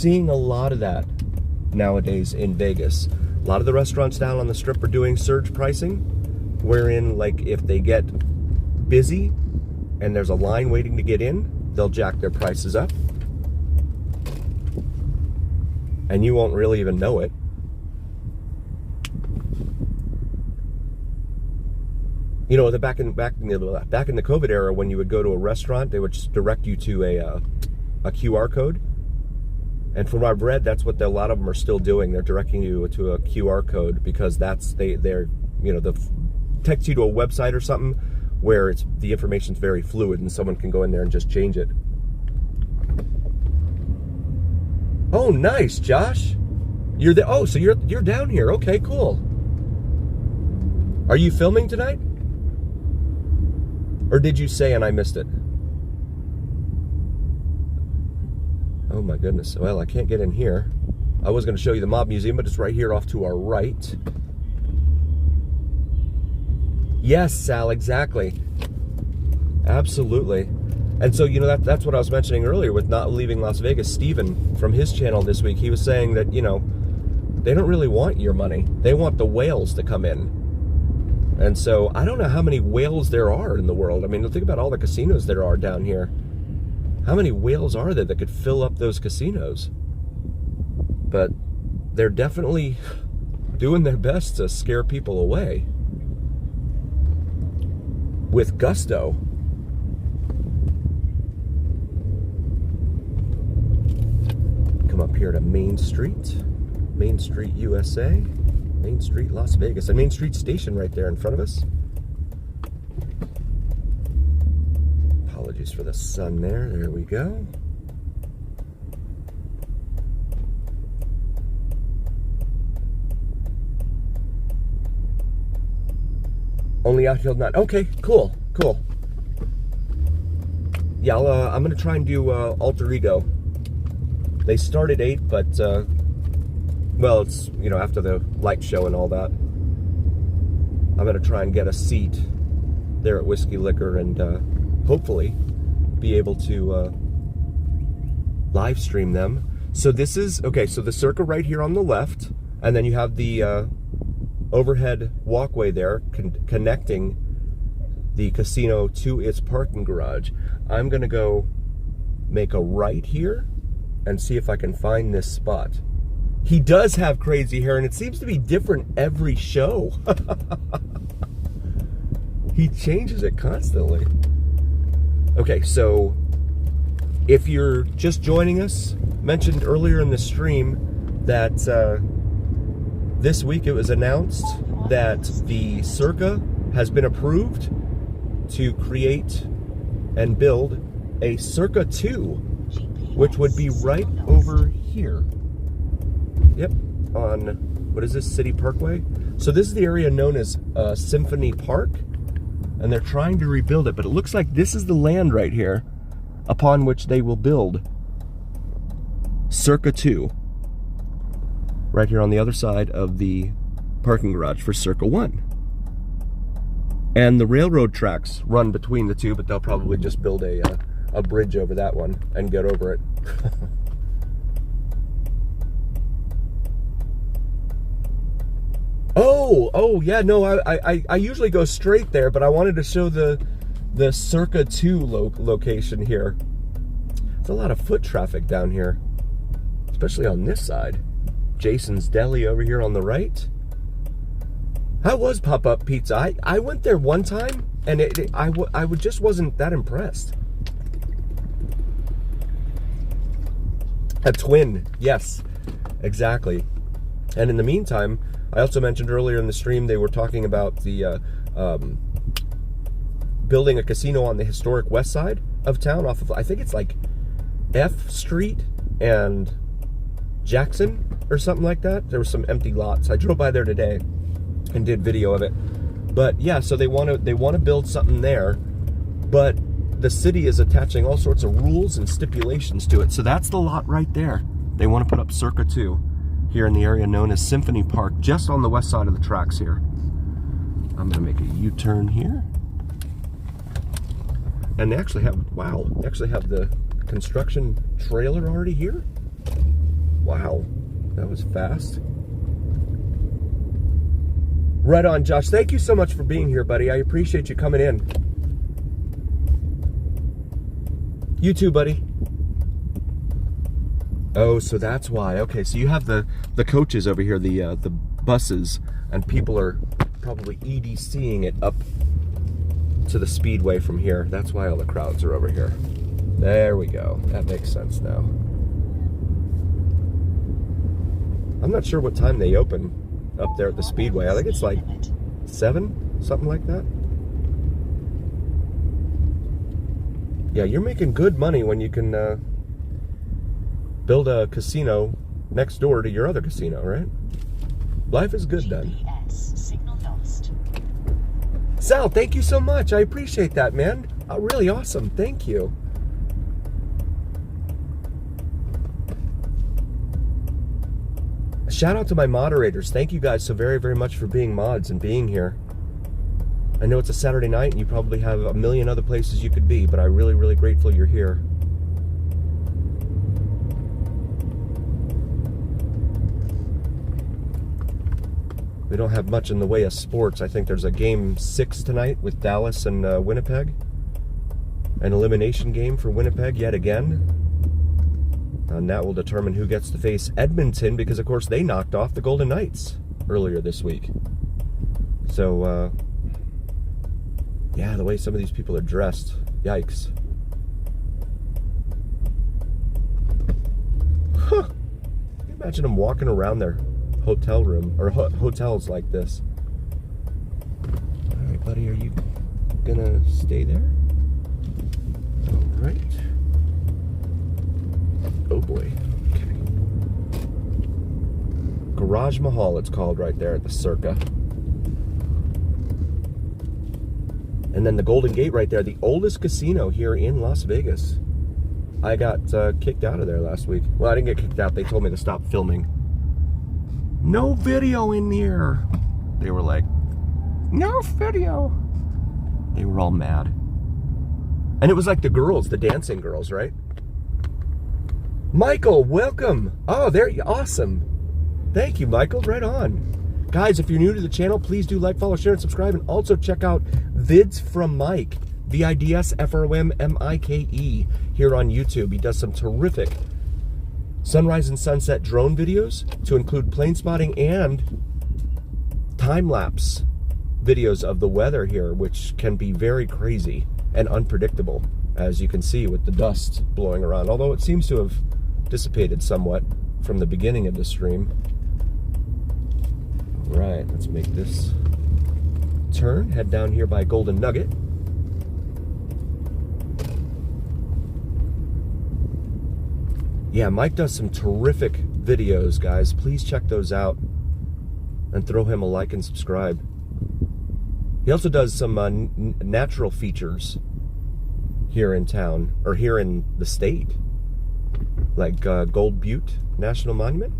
seeing a lot of that nowadays in Vegas. A lot of the restaurants down on the Strip are doing surge pricing, wherein, like, if they get busy and there's a line waiting to get in, they'll jack their prices up. And you won't really even know it. You know, back in the COVID era, when you would go to a restaurant, they would just direct you to a QR code. And from what I've read, that's what a lot of them are still doing. They're directing you to a QR code because they're text you to a website or something where the information's very fluid and someone can go in there and just change it. Oh, nice, Josh. You're there. Oh, so you're down here. Okay, cool. Are you filming tonight? Or did you say and I missed it? Oh my goodness. Well, I can't get in here. I was going to show you the Mob Museum, but it's right here off to our right. Yes, Sal, exactly. Absolutely. And so, you know, that's what I was mentioning earlier with not leaving Las Vegas. Steven, from his channel this week, he was saying that, you know, they don't really want your money. They want the whales to come in. And so, I don't know how many whales there are in the world. I mean, think about all the casinos there are down here. How many whales are there that could fill up those casinos? But they're definitely doing their best to scare people away. With gusto. Come up here to Main Street, USA, Main Street, Las Vegas, and Main Street Station right there in front of us. Apologies for the sun there. There we go. Only outfield not. Okay, cool. Yeah, I'm going to try and do Alter Ego. They start at 8, but, well, it's, you know, after the light show and all that. I'm going to try and get a seat there at Whiskey Liquor and hopefully be able to live stream them. So this is, okay, so the Circa right here on the left, and then you have the overhead walkway there connecting the casino to its parking garage. I'm going to go make a right here and see if I can find this spot. He does have crazy hair, and it seems to be different every show. He changes it constantly. Okay, so if you're just joining us, mentioned earlier in the stream that this week it was announced that the Circa has been approved to create and build a Circa 2, which would be right over here. Yep, on, what is this, City Parkway? So this is the area known as Symphony Park, and they're trying to rebuild it, but it looks like this is the land right here upon which they will build Circa 2, right here on the other side of the parking garage for Circa 1. And the railroad tracks run between the two, but they'll probably just build a bridge over that one and get over it. Oh yeah, no, I usually go straight there, but I wanted to show the Circa 2 location here. There's a lot of foot traffic down here, especially on this side. Jason's Deli over here on the right. How was Pop-Up Pizza? I went there one time, and I just wasn't that impressed. A twin, yes, exactly. And in the meantime, I also mentioned earlier in the stream they were talking about the building a casino on the historic west side of town, off of, I think it's like F Street and Jackson or something like that. There were some empty lots. I drove by there today and did video of it. But yeah, so they want to build something there, but the city is attaching all sorts of rules and stipulations to it. So that's the lot right there. They want to put up Circa 2 here in the area known as Symphony Park, just on the west side of the tracks here. I'm gonna make a U-turn here. And they actually have, wow, they actually have the construction trailer already here. That was fast. Right on, Josh. Thank you so much for being here, buddy. I appreciate you coming in. You too, buddy. Oh, so that's why. Okay, so you have the coaches over here, the buses, and people are probably EDCing it up to the speedway from here. That's why all the crowds are over here. There we go. That makes sense now. I'm not sure what time they open up there at the speedway. I think it's like 7, something like that. Yeah, you're making good money when you can build a casino next door to your other casino, right? Life is good then. Signal lost. Sal, thank you so much. I appreciate that, man. Really awesome. Thank you. Shout out to my moderators. Thank you guys so very, very much for being mods and being here. I know it's a Saturday night and you probably have a million other places you could be, but I'm really, really grateful you're here. We don't have much in the way of sports. I think there's a game 6 tonight with Dallas and Winnipeg. An elimination game for Winnipeg yet again. And that will determine who gets to face Edmonton because, of course, they knocked off the Golden Knights earlier this week. So, yeah, the way some of these people are dressed. Yikes. Huh. Can you imagine them walking around their hotel room or hotels like this? All right, buddy, are you gonna stay there? All right. Oh boy. Okay. Garage Mahal, it's called right there at the Circa. And then the Golden Gate right there, the oldest casino here in Las Vegas. I got kicked out of there last week. Well, I didn't get kicked out. They told me to stop filming. No video in there. They were like, no video. They were all mad. And it was like the girls, the dancing girls, right? Michael, welcome. Oh, there you awesome. Thank you, Michael. Right on. Guys, if you're new to the channel, please do like, follow, share, and subscribe. And also check out Vids from Mike, VIDSFROMMIKE, here on YouTube. He does some terrific sunrise and sunset drone videos to include plane spotting and time-lapse videos of the weather here, which can be very crazy and unpredictable, as you can see with the dust blowing around, although it seems to have dissipated somewhat from the beginning of the stream. All right, let's make this turn, head down here by Golden Nugget. Yeah, Mike does some terrific videos, guys. Please check those out and throw him a like and subscribe. He also does some natural features here in town, or here in the state, like Gold Butte National Monument.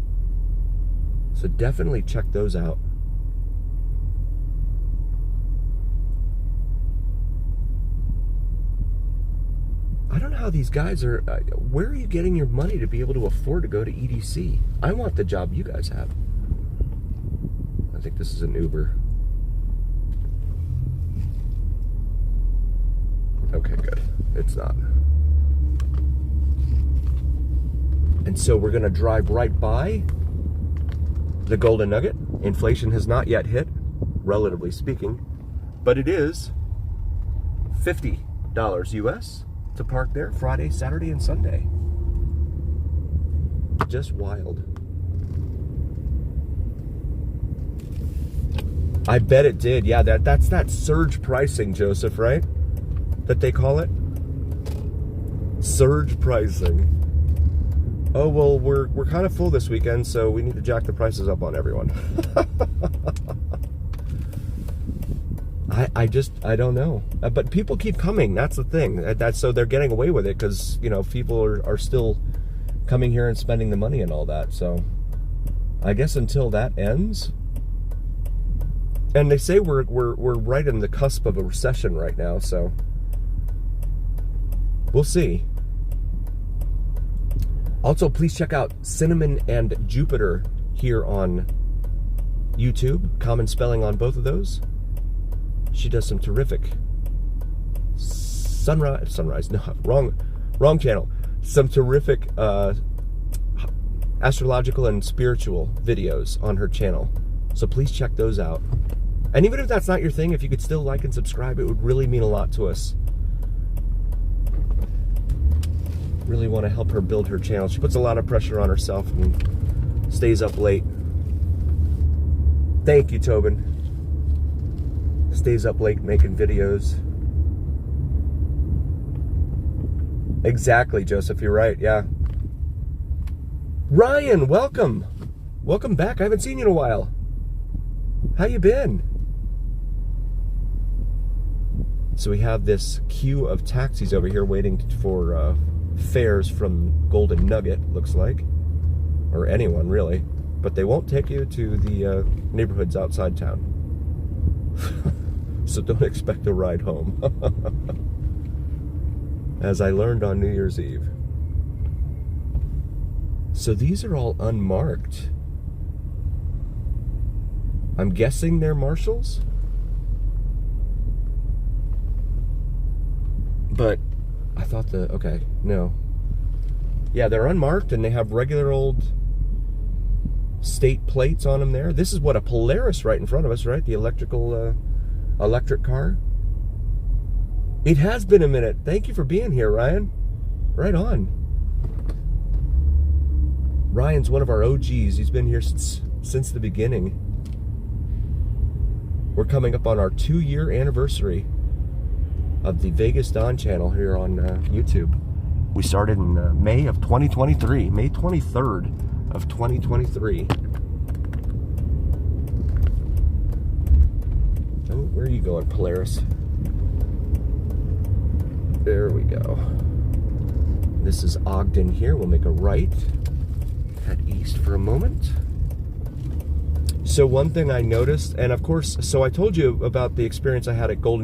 So definitely check those out. I don't know how these guys are, where are you getting your money to be able to afford to go to EDC? I want the job you guys have. I think this is an Uber. Okay, good. It's not. And so we're gonna drive right by the Golden Nugget. Inflation has not yet hit, relatively speaking, but it is $50 US to park there Friday, Saturday, and Sunday. Just wild. I bet it did. Yeah, that's that surge pricing, Joseph, right? That they call it? Surge pricing. Oh, well, we're kind of full this weekend, so we need to jack the prices up on everyone. I don't know. But people keep coming. That's the thing. So they're getting away with it because, you know, people are still coming here and spending the money and all that. So I guess until that ends. And they say we're right in the cusp of a recession right now, so we'll see. Also, please check out Cinnamon and Jupiter here on YouTube. Common spelling on both of those. She does some terrific sunrise, no, wrong channel. Some terrific astrological and spiritual videos on her channel. So please check those out. And even if that's not your thing, if you could still like and subscribe, it would really mean a lot to us. Really want to help her build her channel. She puts a lot of pressure on herself and stays up late. Thank you, Tobin. Stays up late making videos. Exactly, Joseph, you're right, yeah. Ryan, welcome. Welcome back. I haven't seen you in a while. How you been? So we have this queue of taxis over here waiting for fares from Golden Nugget, looks like. Or anyone, really. But they won't take you to the neighborhoods outside town. So don't expect a ride home. As I learned on New Year's Eve. So these are all unmarked. I'm guessing they're marshals? But I thought okay, no. Yeah, they're unmarked and they have regular old state plates on them there. This is what, a Polaris right in front of us, right? The electric car. It has been a minute. Thank you for being here, Ryan. Right on. Ryan's one of our OGs. He's been here since the beginning. We're coming up on our 2-year anniversary of the Vegas Dawn channel here on YouTube. We started in May of 2023, May 23rd of 2023. Oh, where are you going, Polaris? There we go. This is Ogden here. We'll make a right. Head east for a moment. So one thing I noticed, and of course, so I told you about the experience I had at Golden